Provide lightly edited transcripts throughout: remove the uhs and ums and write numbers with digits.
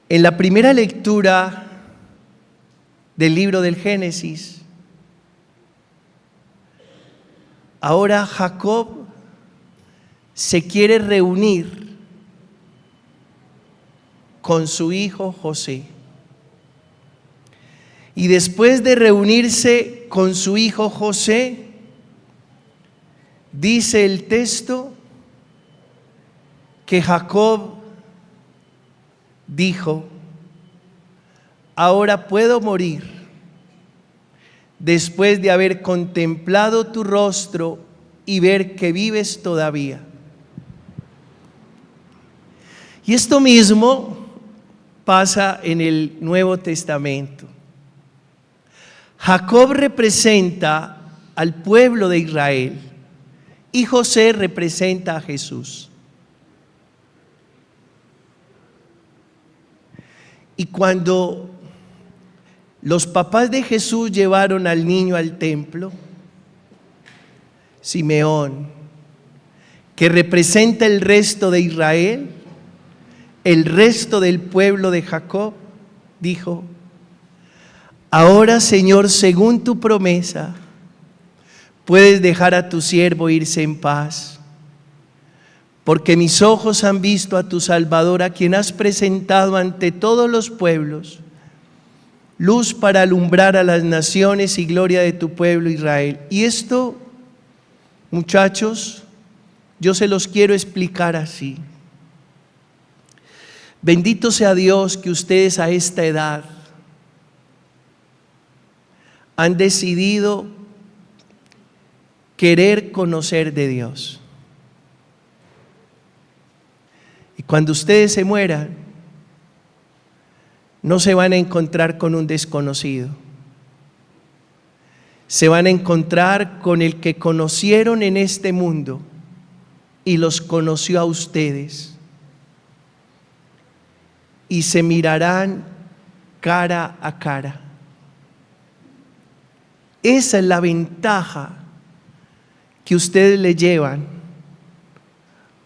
En la primera lectura del libro del Génesis, ahora Jacob se quiere reunir con su hijo José. Y después de reunirse con su hijo José, dice el texto que Jacob dijo: ahora puedo morir después de haber contemplado tu rostro y ver que vives todavía. Y esto mismo pasa en el Nuevo Testamento. Jacob representa al pueblo de Israel y José representa a Jesús. Y cuando los papás de Jesús llevaron al niño al templo, Simeón, que representa el resto de Israel, el resto del pueblo de Jacob, dijo: ahora, Señor, según tu promesa, puedes dejar a tu siervo irse en paz, porque mis ojos han visto a tu Salvador, a quien has presentado ante todos los pueblos, luz para alumbrar a las naciones y gloria de tu pueblo Israel. Y esto, muchachos, yo se los quiero explicar así. Bendito sea Dios que ustedes a esta edad han decidido querer conocer de Dios. Y cuando ustedes se mueran, no se van a encontrar con un desconocido. Se van a encontrar con el que conocieron en este mundo y los conoció a ustedes. Y se mirarán cara a cara. Esa es la ventaja que ustedes le llevan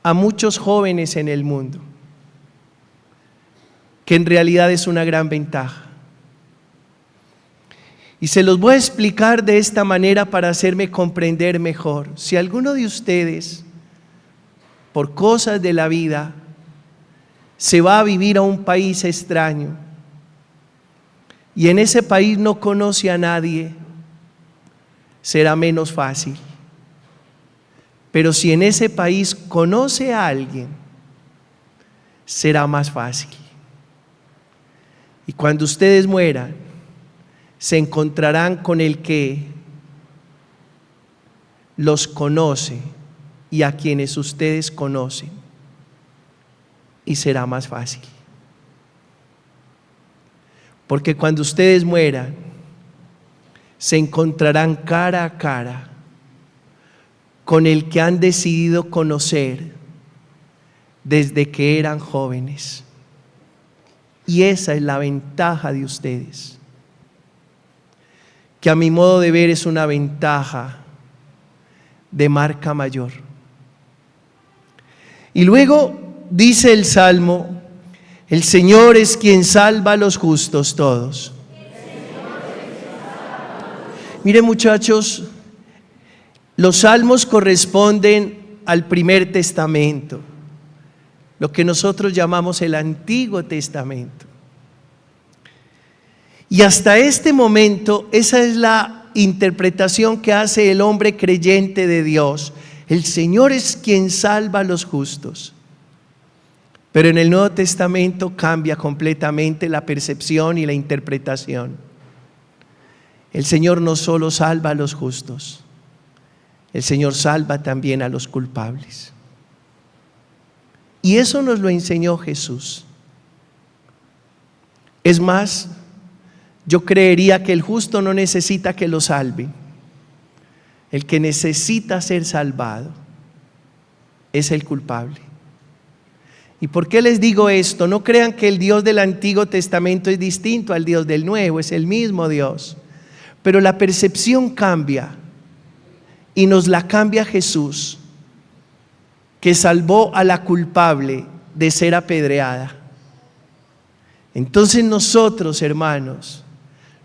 a muchos jóvenes en el mundo, que en realidad es una gran ventaja. Y se los voy a explicar de esta manera para hacerme comprender mejor. Si alguno de ustedes, por cosas de la vida, se va a vivir a un país extraño y en ese país no conoce a nadie, será menos fácil. Pero si en ese país conoce a alguien, será más fácil. Y cuando ustedes mueran, se encontrarán con el que los conoce y a quienes ustedes conocen, y será más fácil. Porque cuando ustedes mueran, se encontrarán cara a cara con el que han decidido conocer desde que eran jóvenes. Y esa es la ventaja de ustedes, que a mi modo de ver es una ventaja de marca mayor. Y luego dice el Salmo: el Señor es quien salva a los justos todos. Miren, muchachos, los salmos corresponden al primer testamento, lo que nosotros llamamos el Antiguo Testamento. Y hasta este momento esa es la interpretación que hace el hombre creyente de Dios. El Señor es quien salva a los justos. Pero en el Nuevo Testamento cambia completamente la percepción y la interpretación. El Señor no solo salva a los justos, el Señor salva también a los culpables. Y eso nos lo enseñó Jesús. Es más, yo creería que el justo no necesita que lo salven. El que necesita ser salvado es el culpable. ¿Y por qué les digo esto? No crean que el Dios del Antiguo Testamento es distinto al Dios del Nuevo, es el mismo Dios. Pero la percepción cambia y nos la cambia Jesús, que salvó a la culpable de ser apedreada. Entonces nosotros, hermanos,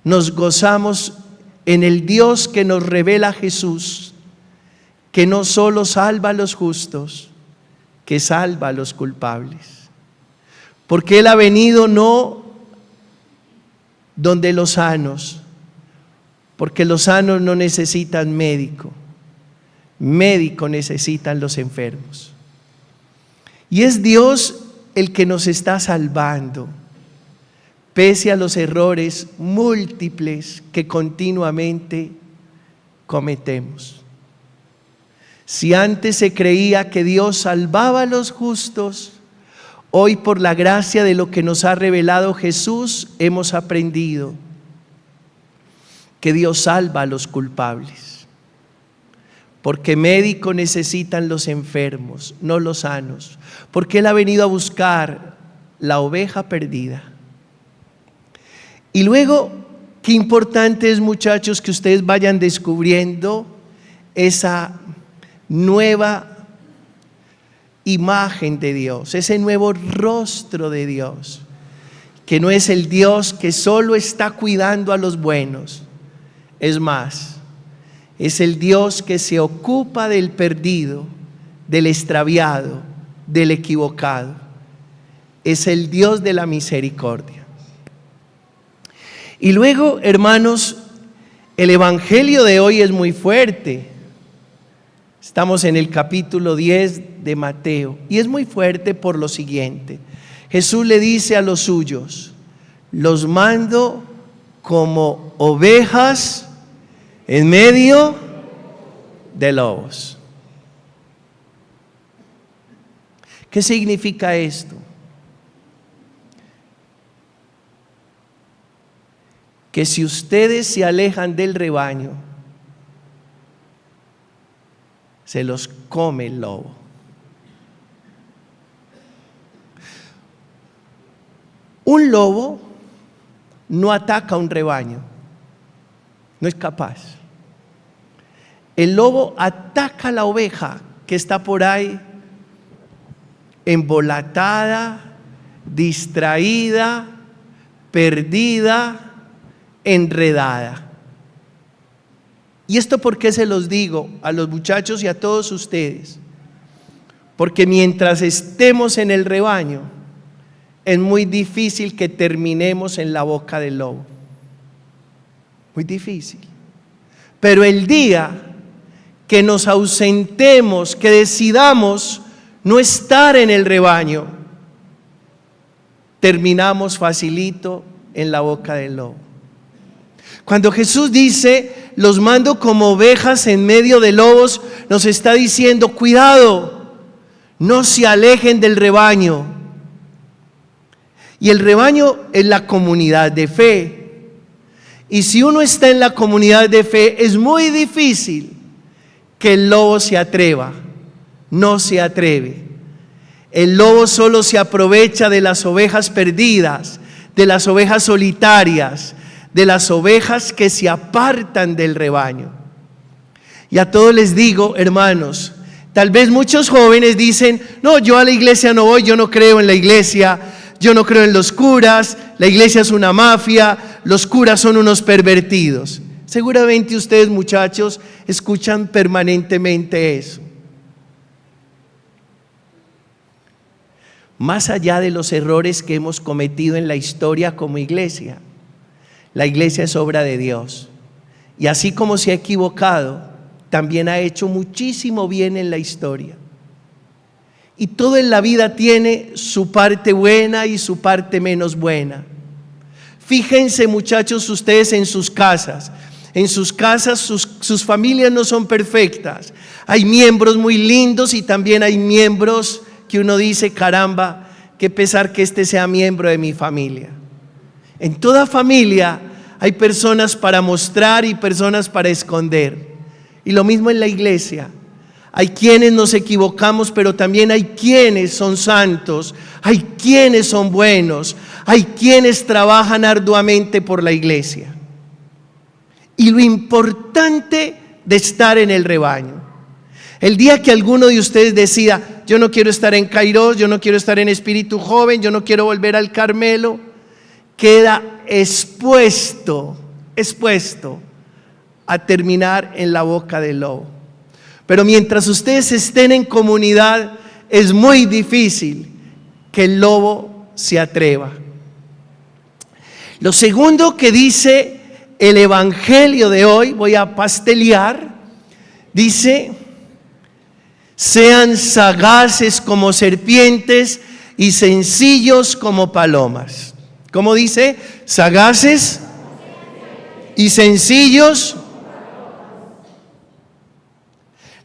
nos gozamos en el Dios que nos revela Jesús, que no solo salva a los justos, que salva a los culpables. Porque Él ha venido no donde los sanos, porque los sanos no necesitan médico, médico necesitan los enfermos. Y es Dios el que nos está salvando, pese a los errores múltiples que continuamente cometemos. Si antes se creía que Dios salvaba a los justos, hoy por la gracia de lo que nos ha revelado Jesús, hemos aprendido que Dios salva a los culpables. Porque médico necesitan los enfermos, no los sanos. Porque Él ha venido a buscar la oveja perdida. Y luego, qué importante es, muchachos, que ustedes vayan descubriendo esa nueva imagen de Dios, ese nuevo rostro de Dios, que no es el Dios que solo está cuidando a los buenos. Es más, es el Dios que se ocupa del perdido, del extraviado, del equivocado. Es el Dios de la misericordia. Y luego, hermanos, el evangelio de hoy es muy fuerte. Estamos en el capítulo 10 de Mateo y es muy fuerte por lo siguiente. Jesús le dice a los suyos: los mando como ovejas en medio de lobos. ¿Qué significa esto? Que si ustedes se alejan del rebaño, se los come el lobo. Un lobo no ataca a un rebaño, no es capaz. El lobo ataca a la oveja que está por ahí embolatada, distraída, perdida, enredada. ¿Y esto por qué se los digo a los muchachos y a todos ustedes? Porque mientras estemos en el rebaño, es muy difícil que terminemos en la boca del lobo. Muy difícil. Pero el día que nos ausentemos, que decidamos no estar en el rebaño, terminamos facilito en la boca del lobo. Cuando Jesús dice: los mando como ovejas en medio de lobos, nos está diciendo: cuidado, no se alejen del rebaño. Y el rebaño es la comunidad de fe. Y si uno está en la comunidad de fe, es muy difícil que el lobo se atreva. No se atreve. El lobo solo se aprovecha de las ovejas perdidas, de las ovejas solitarias, de las ovejas que se apartan del rebaño. Y a todos les digo, hermanos, tal vez muchos jóvenes dicen: no, yo a la iglesia no voy, yo no creo en la iglesia, yo no creo en los curas, la iglesia es una mafia, los curas son unos pervertidos. Seguramente ustedes, muchachos, escuchan permanentemente eso. Más allá de los errores que hemos cometido en la historia como iglesia, la iglesia es obra de Dios. Y así como se ha equivocado, también ha hecho muchísimo bien en la historia. Y todo en la vida tiene su parte buena y su parte menos buena. Fíjense, muchachos, ustedes en sus casas. En sus casas sus familias no son perfectas. Hay miembros muy lindos y también hay miembros que uno dice: caramba, qué pesar que este sea miembro de mi familia. En toda familia hay personas para mostrar y personas para esconder. Y lo mismo en la iglesia. Hay quienes nos equivocamos, pero también hay quienes son santos, hay quienes son buenos, hay quienes trabajan arduamente por la iglesia. Y lo importante de estar en el rebaño. El día que alguno de ustedes decida: yo no quiero estar en Kairos, yo no quiero estar en Espíritu Joven, yo no quiero volver al Carmelo, queda expuesto a terminar en la boca del lobo. Pero mientras ustedes estén en comunidad, es muy difícil que el lobo se atreva. Lo segundo que dice el evangelio de hoy, voy a pastelear, dice: sean sagaces como serpientes y sencillos como palomas. ¿Cómo dice? Sagaces y sencillos.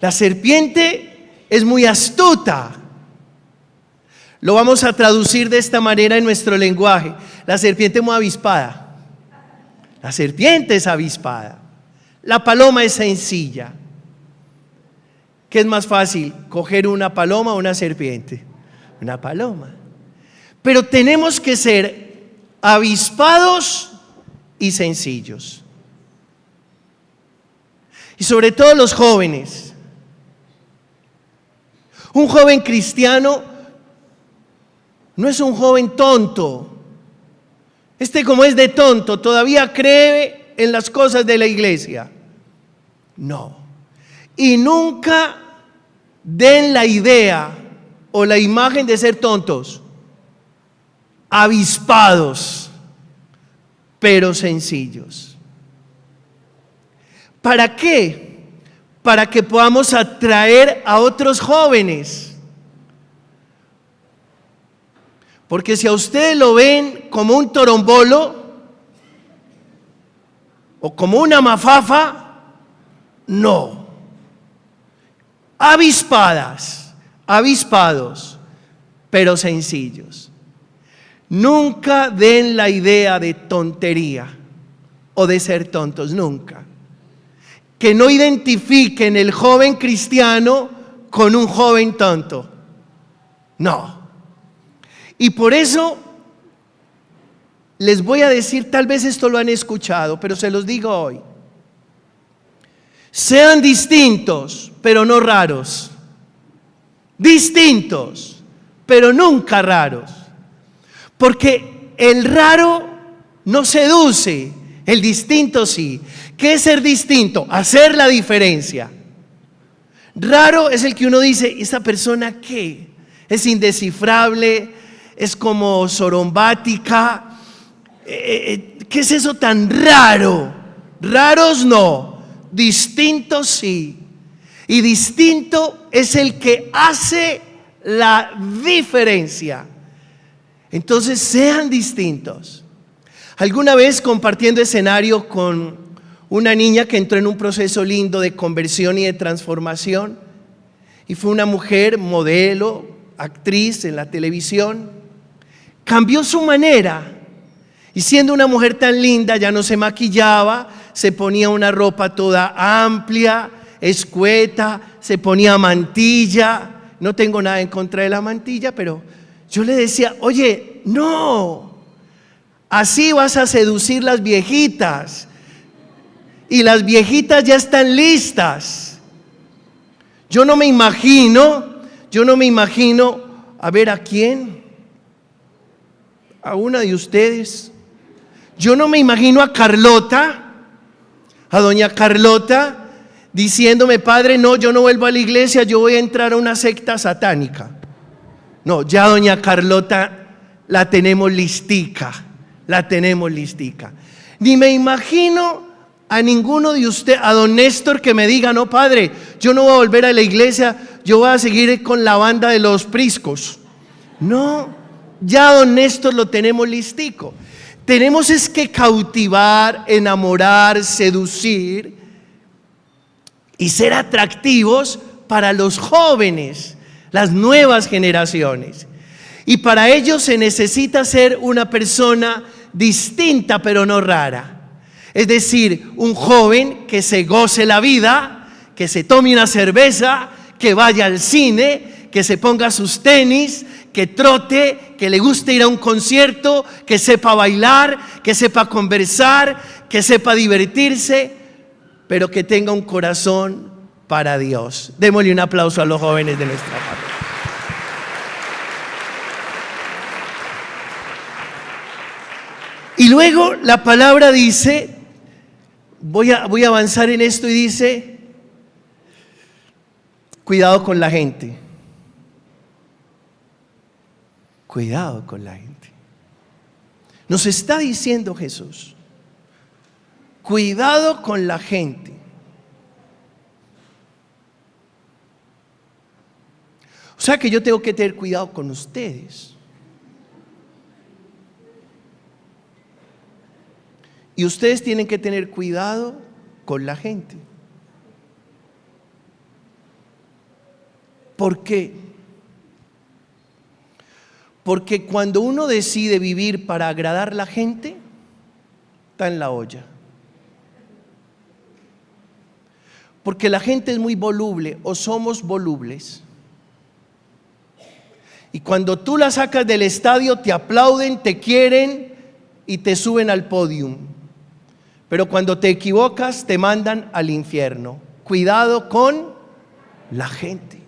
La serpiente es muy astuta. Lo vamos a traducir de esta manera en nuestro lenguaje. La serpiente es muy avispada. La serpiente es avispada. La paloma es sencilla. ¿Qué es más fácil? ¿Coger una paloma o una serpiente? Una paloma. Pero tenemos que ser avispados y sencillos. Y sobre todo los jóvenes. Un joven cristiano no es un joven tonto. Como es de tonto, todavía cree en las cosas de la iglesia. No. Y nunca den la idea o la imagen de ser tontos. Avispados, pero sencillos. ¿Para qué? Para que podamos atraer a otros jóvenes. Porque si a ustedes lo ven como un torombolo o como una mafafa, no. Avispados, pero sencillos. Nunca den la idea de tontería o de ser tontos, nunca. Que no identifiquen el joven cristiano con un joven tonto. No. Y por eso les voy a decir, tal vez esto lo han escuchado, pero se los digo hoy. Sean distintos, pero no raros. Distintos, pero nunca raros. Porque el raro no seduce, el distinto sí. ¿Qué es ser distinto? Hacer la diferencia. Raro es el que uno dice, ¿esta persona qué? Es indescifrable, es como sorombática. ¿Qué es eso tan raro? Raros no, distintos sí. Y distinto es el que hace la diferencia. Entonces sean distintos. Alguna vez compartiendo escenario con una niña que entró en un proceso lindo de conversión y de transformación, y fue una mujer modelo, actriz en la televisión. Cambió su manera y siendo una mujer tan linda ya no se maquillaba, se ponía una ropa toda amplia, escueta, se ponía mantilla. No tengo nada en contra de la mantilla, pero yo le decía, oye, no, así vas a seducir las viejitas y las viejitas ya están listas. Yo no me imagino, a ver a quién, a una de ustedes. Yo no me imagino a Carlota, a doña Carlota, diciéndome, padre, no, yo no vuelvo a la iglesia, yo voy a entrar a una secta satánica. No, ya doña Carlota la tenemos listica. Ni me imagino a ninguno de ustedes, a don Néstor que me diga, no, padre, yo no voy a volver a la iglesia, yo voy a seguir con la banda de los priscos. No, ya don Néstor lo tenemos listico. Tenemos es que cautivar, enamorar, seducir y ser atractivos para los jóvenes, las nuevas generaciones. Y para ello se necesita ser una persona distinta pero no rara. Es decir, un joven que se goce la vida, que se tome una cerveza, que vaya al cine, que se ponga sus tenis, que trote, que le guste ir a un concierto, que sepa bailar, que sepa conversar, que sepa divertirse, pero que tenga un corazón para Dios. Démosle un aplauso a los jóvenes de nuestra patria. Y luego la palabra dice, voy a avanzar en esto y dice, cuidado con la gente. Cuidado con la gente. Nos está diciendo Jesús, cuidado con la gente. O sea que yo tengo que tener cuidado con ustedes. Y ustedes tienen que tener cuidado con la gente. ¿Por qué? Porque cuando uno decide vivir para agradar a la gente, está en la olla. Porque la gente es muy voluble o somos volubles. Y cuando tú la sacas del estadio, te aplauden, te quieren y te suben al podium. Pero cuando te equivocas, te mandan al infierno. Cuidado con la gente.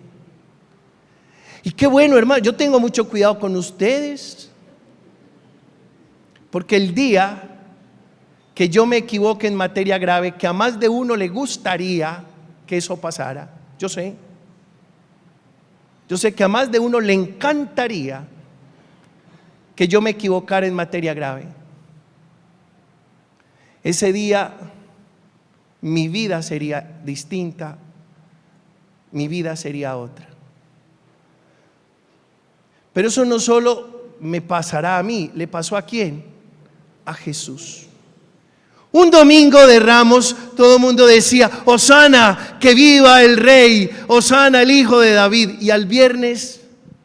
Y qué bueno, hermano, yo tengo mucho cuidado con ustedes. Porque el día que yo me equivoque en materia grave, que a más de uno le gustaría que eso pasara, yo sé que a más de uno le encantaría que yo me equivocara en materia grave. Ese día mi vida sería distinta, mi vida sería otra. Pero eso no solo me pasará a mí, ¿le pasó a quién? A Jesús. Un domingo de Ramos todo el mundo decía, Hosana, que viva el Rey, Hosana el Hijo de David. Y al viernes,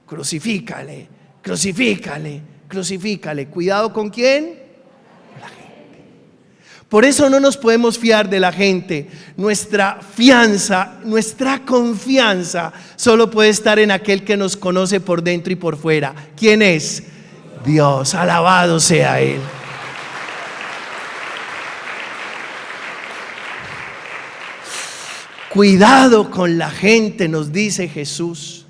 crucifícale, crucifícale, crucifícale. ¿Cuidado con quién? La gente. Por eso no nos podemos fiar de la gente. Nuestra fianza, nuestra confianza solo puede estar en aquel que nos conoce por dentro y por fuera. ¿Quién es? Dios, alabado sea Él. Cuidado con la gente, nos dice Jesús.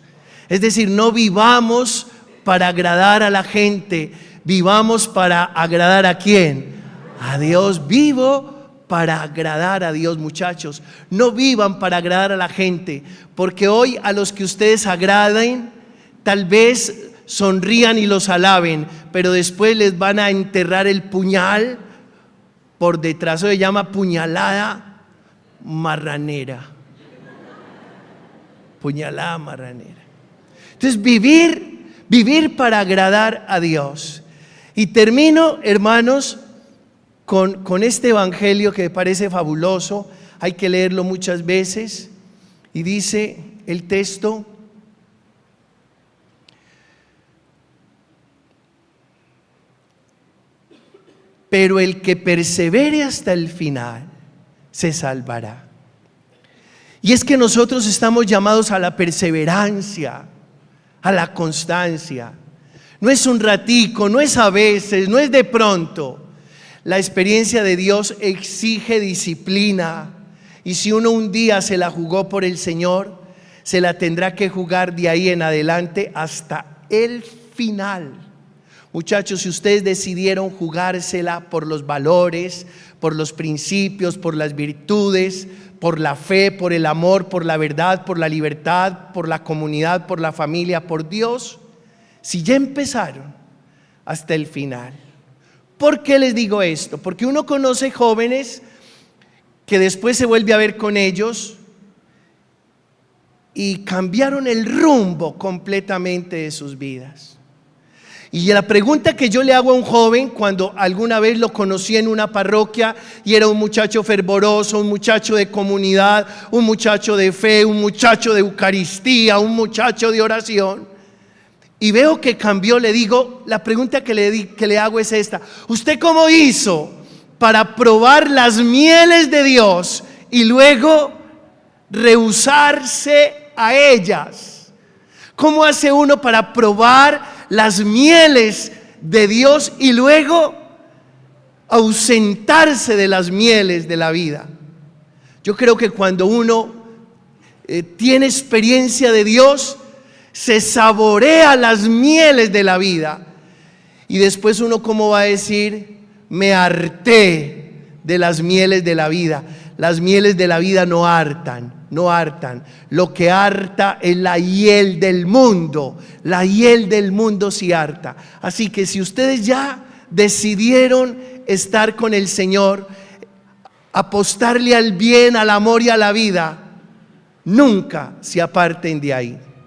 Es decir, no vivamos para agradar a la gente, vivamos para agradar ¿a quién? A Dios. Vivo para agradar a Dios, muchachos. No vivan para agradar a la gente, porque hoy a los que ustedes agraden, tal vez sonrían y los alaben, pero después les van a enterrar el puñal por detrás. Eso se llama puñalada marranera. Puñalada marranera. Entonces vivir para agradar a Dios. Y termino, hermanos, con este evangelio que me parece fabuloso. Hay que leerlo muchas veces. Y dice el texto: pero el que persevere hasta el final se salvará. Y es que nosotros estamos llamados a la perseverancia, a la constancia. No es un ratico, no es a veces, no es de pronto. La experiencia de Dios exige disciplina. Y si uno un día se la jugó por el Señor, se la tendrá que jugar de ahí en adelante hasta el final. Muchachos, si ustedes decidieron jugársela por los valores, por los principios, por las virtudes, por la fe, por el amor, por la verdad, por la libertad, por la comunidad, por la familia, por Dios, si ya empezaron, hasta el final. ¿Por qué les digo esto? Porque uno conoce jóvenes que después se vuelve a ver con ellos y cambiaron el rumbo completamente de sus vidas. Y la pregunta que yo le hago a un joven cuando alguna vez lo conocí en una parroquia y era un muchacho fervoroso, un muchacho de comunidad, un muchacho de fe, un muchacho de Eucaristía, un muchacho de oración, y veo que cambió, le digo, la pregunta que le hago es esta: ¿usted cómo hizo para probar las mieles de Dios y luego rehusarse a ellas? ¿Cómo hace uno para probar las mieles de Dios y luego ausentarse de las mieles de la vida? Yo creo que cuando uno tiene experiencia de Dios, se saborea las mieles de la vida. Y después uno, ¿cómo va a decir? me harté de las mieles de la vida. Las mieles de la vida no hartan, no hartan. Lo que harta es la hiel del mundo. La hiel del mundo sí harta. Así que si ustedes ya decidieron estar con el Señor, apostarle al bien, al amor y a la vida, nunca se aparten de ahí.